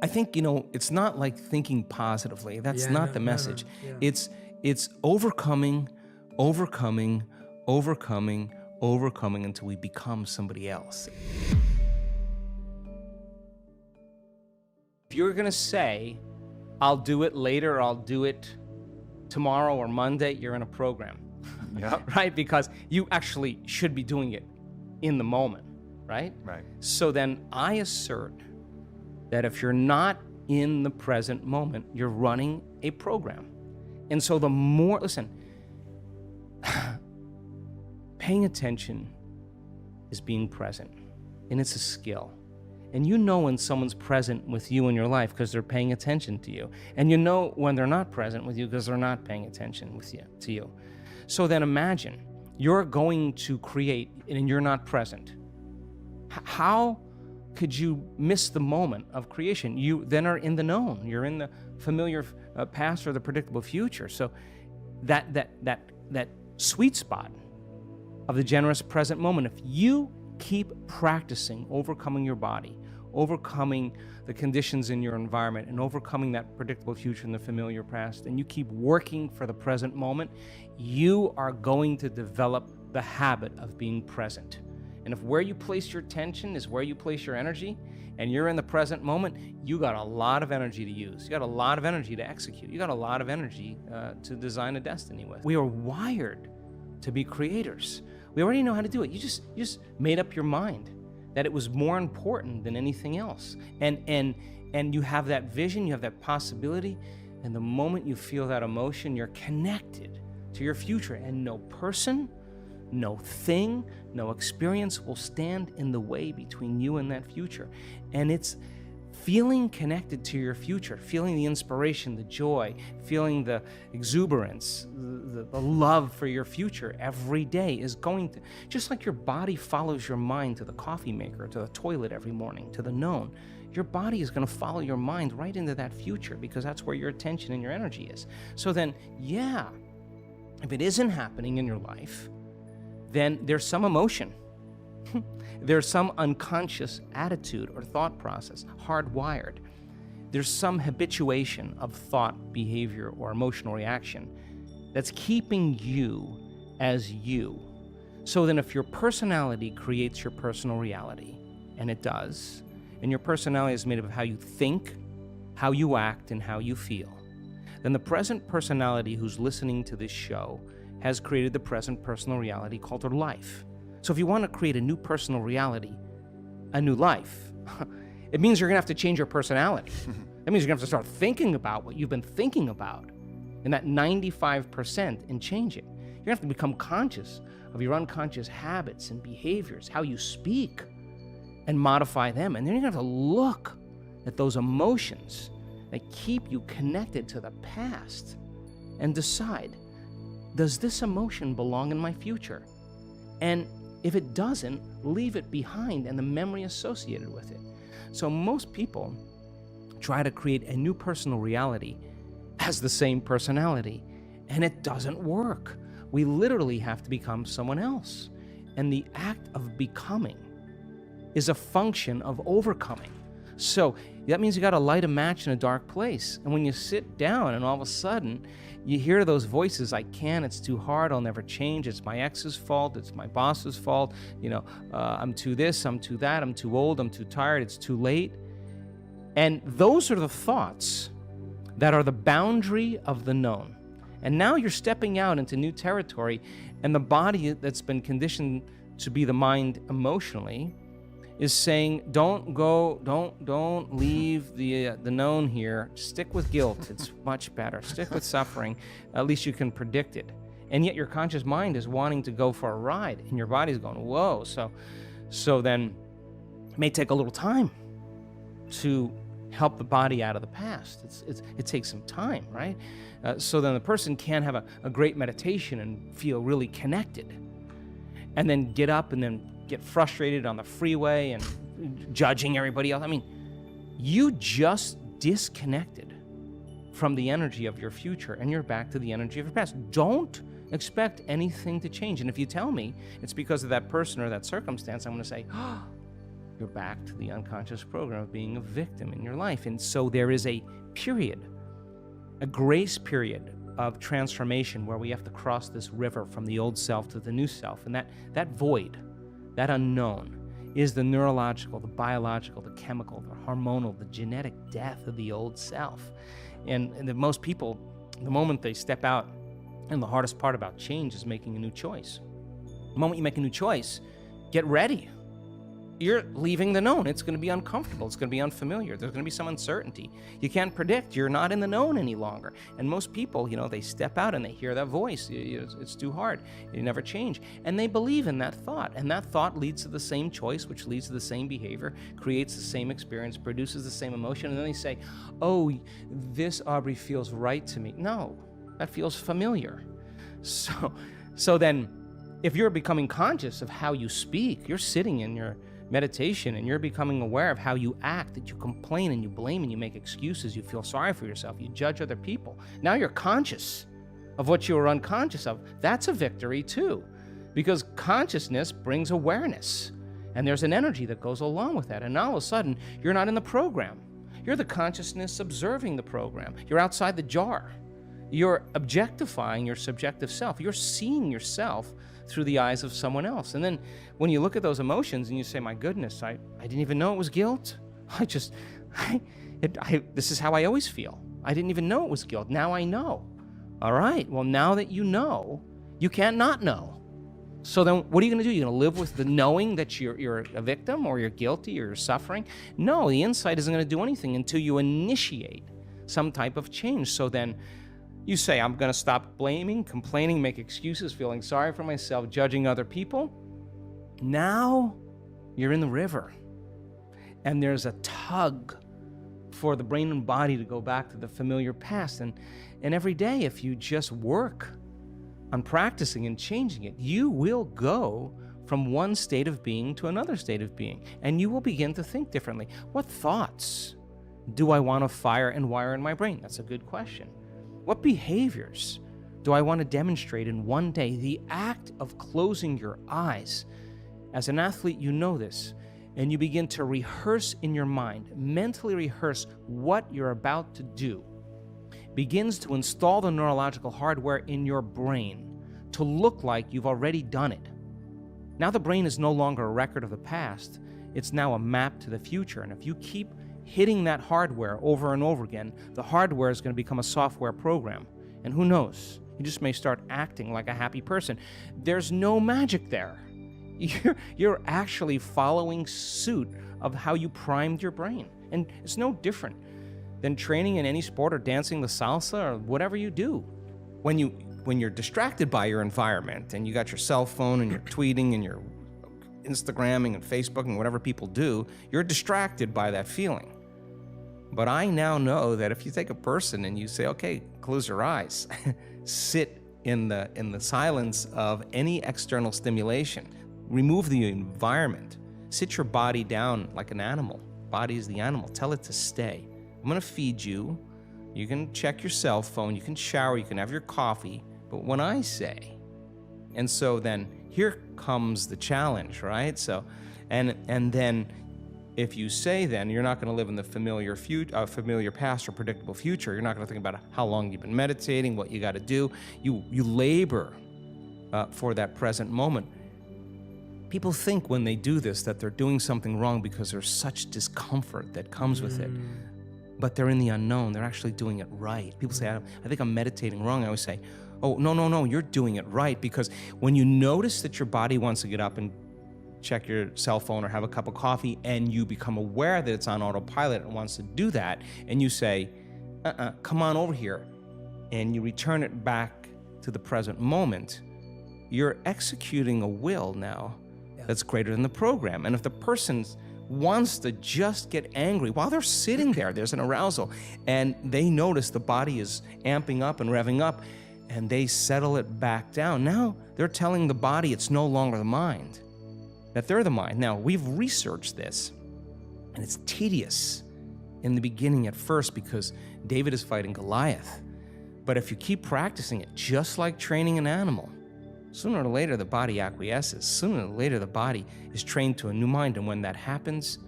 I think, it's not like thinking positively. That's not the message. Yeah. It's overcoming until we become somebody else. If you're going to say, I'll do it later, or I'll do it tomorrow or Monday, you're in a program. Yeah. Right? Because you actually should be doing it in the moment, right? Right. So then I assert that if you're not in the present moment, you're running a program. And so the more, listen, paying attention is being present, and it's a skill. And you know when someone's present with you in your life because they're paying attention to you. And you know when they're not present with you because they're not paying attention to you. So then imagine you're going to create and you're not present. How could you miss the moment of creation? You then are in the known. You're in the familiar past or the predictable future. So that sweet spot of the generous present moment, if you keep practicing overcoming your body, overcoming the conditions in your environment, and overcoming that predictable future and the familiar past, and you keep working for the present moment, you are going to develop the habit of being present. And if where you place your attention is where you place your energy, and you're in the present moment, you got a lot of energy to use. You got a lot of energy to execute. You got a lot of energy to design a destiny with. We are wired to be creators. We already know how to do it. You just made up your mind that it was more important than anything else. And you have that vision, you have that possibility, and the moment you feel that emotion, you're connected to your future, and no person, no thing, no experience will stand in the way between you and that future. And it's feeling connected to your future, feeling the inspiration, the joy, feeling the exuberance, the love for your future every day is going to, just like your body follows your mind to the coffee maker, to the toilet every morning, to the known, your body is going to follow your mind right into that future because that's where your attention and your energy is. So then, yeah, if it isn't happening in your life, then there's some emotion. There's some unconscious attitude or thought process, hardwired. There's some habituation of thought, behavior, or emotional reaction that's keeping you as you. So then if your personality creates your personal reality, and it does, and your personality is made up of how you think, how you act, and how you feel, then the present personality who's listening to this show has created the present personal reality called their life. So if you want to create a new personal reality, a new life, it means you're going to have to change your personality. That means you're going to have to start thinking about what you've been thinking about, and that 95%, and change it. You're going to have to become conscious of your unconscious habits and behaviors, how you speak, and modify them. And then you're going to have to look at those emotions that keep you connected to the past and decide, does this emotion belong in my future? And if it doesn't, leave it behind and the memory associated with it. So most people try to create a new personal reality as the same personality, and it doesn't work. We literally have to become someone else. And the act of becoming is a function of overcoming. So that means you got to light a match in a dark place. And when you sit down and all of a sudden you hear those voices, I can't, it's too hard, I'll never change, it's my ex's fault, it's my boss's fault, I'm too this, I'm too that, I'm too old, I'm too tired, it's too late. And those are the thoughts that are the boundary of the known. And now you're stepping out into new territory, and the body that's been conditioned to be the mind emotionally is saying, don't leave the known here. Stick with guilt. It's much better. Stick with suffering. At least you can predict it. And yet your conscious mind is wanting to go for a ride, and your body's going, whoa. So then it may take a little time to help the body out of the past. It takes some time, right? So then the person can have a great meditation and feel really connected, and then get up and then get frustrated on the freeway and judging everybody else. I mean, you just disconnected from the energy of your future, and you're back to the energy of your past. Don't expect anything to change. And if you tell me it's because of that person or that circumstance, I'm going to say, oh, you're back to the unconscious program of being a victim in your life. And so there is a period, a grace period of transformation where we have to cross this river from the old self to the new self. And that void, that unknown, is the neurological, the biological, the chemical, the hormonal, the genetic death of the old self. And most people, the moment they step out, and the hardest part about change is making a new choice. The moment you make a new choice, get ready. You're leaving the known. It's going to be uncomfortable. It's going to be unfamiliar. There's going to be some uncertainty. You can't predict. You're not in the known any longer. And most people, they step out and they hear that voice. It's too hard. You never change. And they believe in that thought. And that thought leads to the same choice, which leads to the same behavior, creates the same experience, produces the same emotion. And then they say, oh, this, Aubrey, feels right to me. No, that feels familiar. So then, if you're becoming conscious of how you speak, you're sitting in your meditation and you're becoming aware of how you act, that you complain and you blame and you make excuses, you feel sorry for yourself, you judge other people. Now you're conscious of what you were unconscious of. That's a victory too, because consciousness brings awareness, and there's an energy that goes along with that. And now all of a sudden, you're not in the program. You're the consciousness observing the program. You're outside the jar. You're objectifying your subjective self. You're seeing yourself through the eyes of someone else. And then when you look at those emotions and you say, my goodness, I didn't even know it was guilt. This is how I always feel. I didn't even know it was guilt. Now I know. All right, well, now that you know, you can't not know. So then what are you going to do? You're going to live with the knowing that you're a victim or you're guilty or you're suffering? No, the insight isn't going to do anything until you initiate some type of change. So then you say, I'm going to stop blaming, complaining, make excuses, feeling sorry for myself, judging other people. Now you're in the river. And there's a tug for the brain and body to go back to the familiar past. And every day, if you just work on practicing and changing it, you will go from one state of being to another state of being. And you will begin to think differently. What thoughts do I want to fire and wire in my brain? That's a good question. What behaviors do I want to demonstrate in one day? The act of closing your eyes. As an athlete, you know this, and you begin to rehearse in your mind, mentally rehearse what you're about to do, begins to install the neurological hardware in your brain to look like you've already done it. Now the brain is no longer a record of the past. It's now a map to the future. And if you keep hitting that hardware over and over again, the hardware is going to become a software program. And who knows? You just may start acting like a happy person. There's no magic there. You're actually following suit of how you primed your brain. And it's no different than training in any sport or dancing the salsa or whatever you do. When you're distracted by your environment and you got your cell phone and you're tweeting and you're Instagramming and Facebooking, whatever people do, you're distracted by that feeling. But I now know that if you take a person and you say, okay, close your eyes, sit in the silence of any external stimulation, remove the environment, sit your body down like an animal. Body is the animal. Tell it to stay. I'm going to feed you. You can check your cell phone. You can shower. You can have your coffee. But when I say, and so then here comes the challenge, right? So, and then if you say then you're not going to live in the familiar past or predictable future, you're not going to think about how long you've been meditating, what you got to do. You labor for that present moment. People think when they do this that they're doing something wrong because there's such discomfort that comes with it. But they're in the unknown. They're actually doing it right. People say, I think I'm meditating wrong. I always say, oh, no, you're doing it right. Because when you notice that your body wants to get up and check your cell phone or have a cup of coffee, and you become aware that it's on autopilot and wants to do that, and you say, come on over here, and you return it back to the present moment, you're executing a will now that's greater than the program. And if the person wants to just get angry while they're sitting there, there's an arousal, and they notice the body is amping up and revving up, and they settle it back down. Now they're telling the body it's no longer the mind, that they're the mind. Now, we've researched this, and it's tedious in the beginning at first because David is fighting Goliath. But if you keep practicing it, just like training an animal, sooner or later the body acquiesces. Sooner or later the body is trained to a new mind. And when that happens,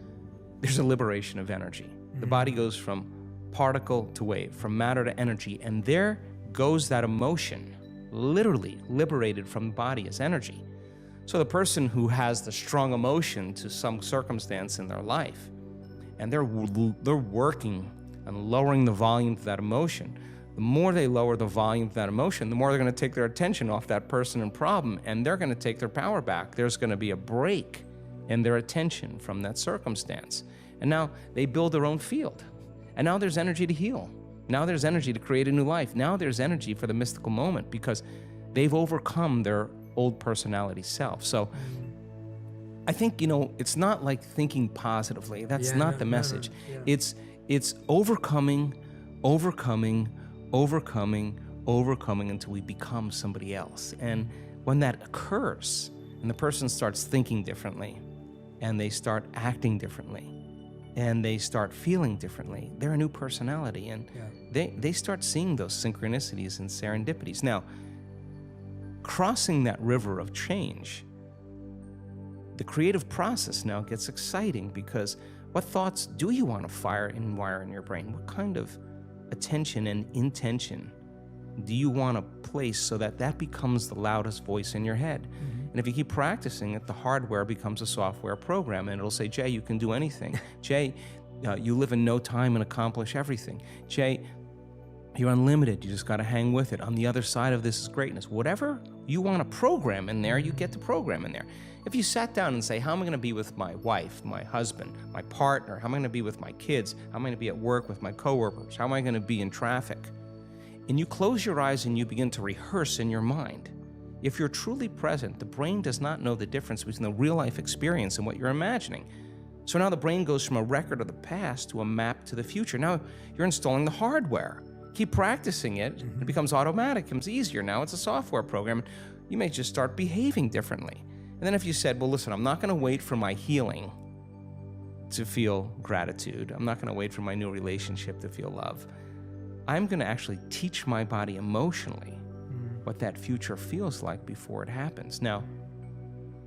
there's a liberation of energy. The body goes from particle to wave, from matter to energy. And there goes that emotion, literally liberated from the body as energy. So the person who has the strong emotion to some circumstance in their life, and they're working and lowering the volume of that emotion, the more they lower the volume of that emotion, the more they're going to take their attention off that person and problem, and they're going to take their power back. There's going to be a break in their attention from that circumstance. And now they build their own field. And now there's energy to heal. Now there's energy to create a new life. Now there's energy for the mystical moment because they've overcome their old personality self. So I think, it's not like thinking positively. That's not the message. No. It's overcoming until we become somebody else. And when that occurs, and the person starts thinking differently, and they start acting differently, and they start feeling differently, they're a new personality, and they start seeing those synchronicities and serendipities. Now, crossing that river of change, the creative process now gets exciting because what thoughts do you want to fire and wire in your brain? What kind of attention and intention do you want to place so that that becomes the loudest voice in your head? And if you keep practicing it, the hardware becomes a software program, and it'll say, Jay, you can do anything. Jay, you live in no time and accomplish everything. Jay, you're unlimited. You just got to hang with it. On the other side of this is greatness. Whatever you want to program in there, you get to program in there. If you sat down and say, how am I going to be with my wife, my husband, my partner? How am I going to be with my kids? How am I going to be at work with my coworkers? How am I going to be in traffic? And you close your eyes and you begin to rehearse in your mind. If you're truly present, the brain does not know the difference between the real life experience and what you're imagining. So now the brain goes from a record of the past to a map to the future. Now you're installing the hardware. Keep practicing it. It becomes automatic, it becomes easier. Now it's a software program. You may just start behaving differently. And then if you said, well, listen, I'm not going to wait for my healing to feel gratitude. I'm not going to wait for my new relationship to feel love. I'm going to actually teach my body emotionally what that future feels like before it happens. Now,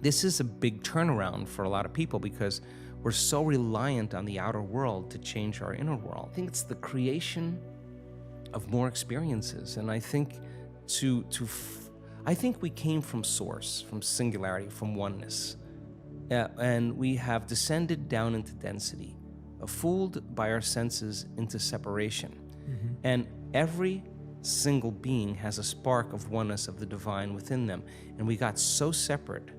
this is a big turnaround for a lot of people because we're so reliant on the outer world to change our inner world. I think it's the creation of more experiences, and I think I think we came from source, from singularity, from oneness, and we have descended down into density, fooled by our senses into separation. And every single being has a spark of oneness of the divine within them. And we got so separate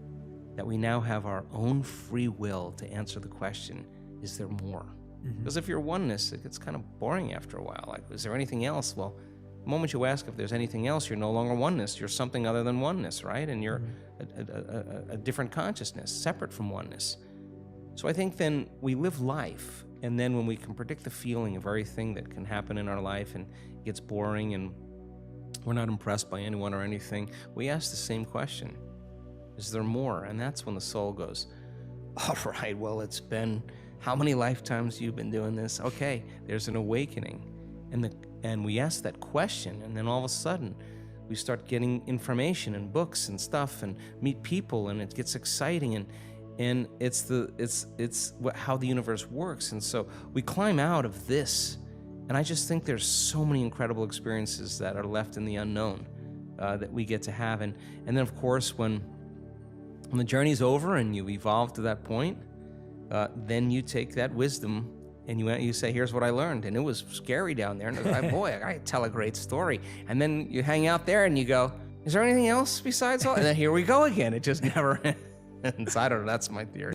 that we now have our own free will to answer the question, is there more? Because if you're oneness, it gets kind of boring after a while. Like, is there anything else? Well, the moment you ask if there's anything else, you're no longer oneness. You're something other than oneness, right? And you're a different consciousness, separate from oneness. So I think then we live life, and then when we can predict the feeling of everything that can happen in our life and it gets boring and we're not impressed by anyone or anything, we ask the same question, is there more? And that's when the soul goes, all right, well, it's been how many lifetimes you've been doing this? Okay, there's an awakening. And we ask that question, and then all of a sudden we start getting information and books and stuff and meet people, and it gets exciting, and it's how the universe works. And so we climb out of this, and I just think there's so many incredible experiences that are left in the unknown that we get to have. And then of course when the journey's over and you evolve to that point, then you take that wisdom and you say, here's what I learned. And it was scary down there. And like, boy, I tell a great story. And then you hang out there and you go, is there anything else besides all? And then here we go again. It just never ends. I don't know. That's my theory.